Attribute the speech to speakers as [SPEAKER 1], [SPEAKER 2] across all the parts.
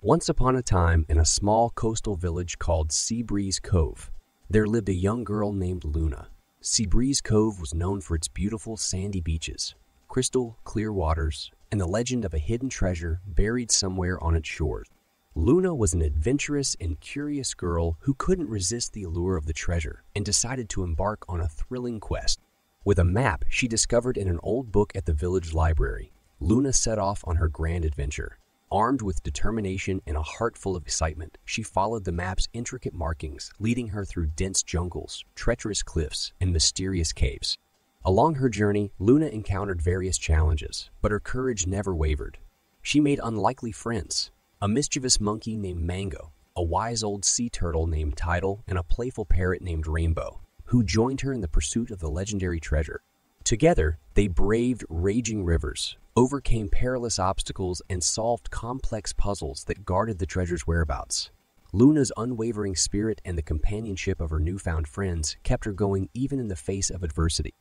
[SPEAKER 1] Once upon a time, in a small coastal village called Seabreeze Cove, there lived a young girl named Luna. Seabreeze Cove was known for its beautiful sandy beaches, crystal clear waters, and the legend of a hidden treasure buried somewhere on its shores. Luna was an adventurous and curious girl who couldn't resist the allure of the treasure and decided to embark on a thrilling quest. With a map she discovered in an old book at the village library, Luna set off on her grand adventure. Armed with determination and a heart full of excitement, she followed the map's intricate markings, leading her through dense jungles, treacherous cliffs, and mysterious caves. Along her journey, Luna encountered various challenges, but her courage never wavered. She made unlikely friends: a mischievous monkey named Mango, a wise old sea turtle named Tidal, and a playful parrot named Rainbow, who joined her in the pursuit of the legendary treasure. Together, they braved raging rivers, overcame perilous obstacles, and solved complex puzzles that guarded the treasure's whereabouts. Luna's unwavering spirit and the companionship of her newfound friends kept her going even in the face of adversity.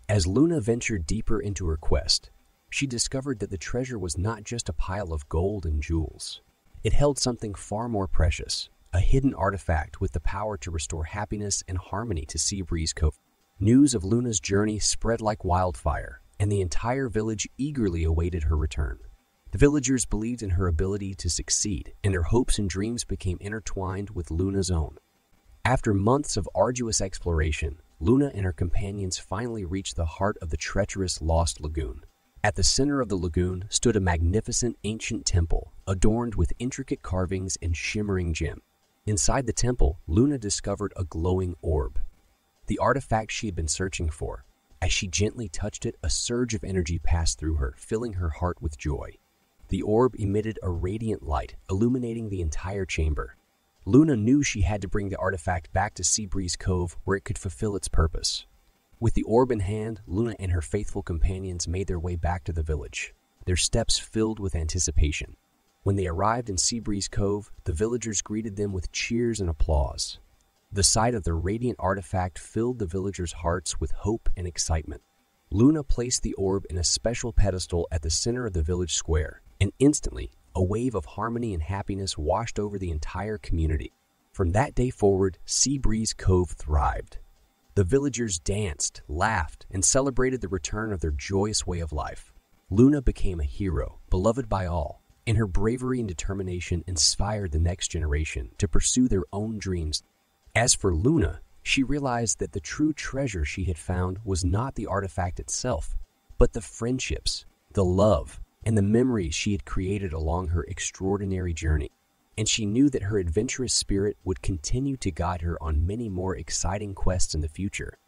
[SPEAKER 1] As Luna ventured deeper into her quest, she discovered that the treasure was not just a pile of gold and jewels. It held something far more precious, a hidden artifact with the power to restore happiness and harmony to Seabreeze Cove. News of Luna's journey spread like wildfire, and the entire village eagerly awaited her return. The villagers believed in her ability to succeed, and their hopes and dreams became intertwined with Luna's own. After months of arduous exploration, Luna and her companions finally reached the heart of the treacherous Lost Lagoon. At the center of the lagoon stood a magnificent ancient temple, adorned with intricate carvings and shimmering gems. Inside the temple, Luna discovered a glowing orb, the artifact she had been searching for. As she gently touched it, a surge of energy passed through her, filling her heart with joy. The orb emitted a radiant light, illuminating the entire chamber. Luna knew she had to bring the artifact back to Seabreeze Cove, where it could fulfill its purpose. With the orb in hand, Luna and her faithful companions made their way back to the village, their steps filled with anticipation. When they arrived in Seabreeze Cove, the villagers greeted them with cheers and applause. The sight of the radiant artifact filled the villagers' hearts with hope and excitement. Luna placed the orb in a special pedestal at the center of the village square, and instantly, a wave of harmony and happiness washed over the entire community. From that day forward, Seabreeze Cove thrived. The villagers danced, laughed, and celebrated the return of their joyous way of life. Luna became a hero, beloved by all, and her bravery and determination inspired the next generation to pursue their own dreams. As for Luna, she realized that the true treasure she had found was not the artifact itself, but the friendships, the love, and the memories she had created along her extraordinary journey. And she knew that her adventurous spirit would continue to guide her on many more exciting quests in the future.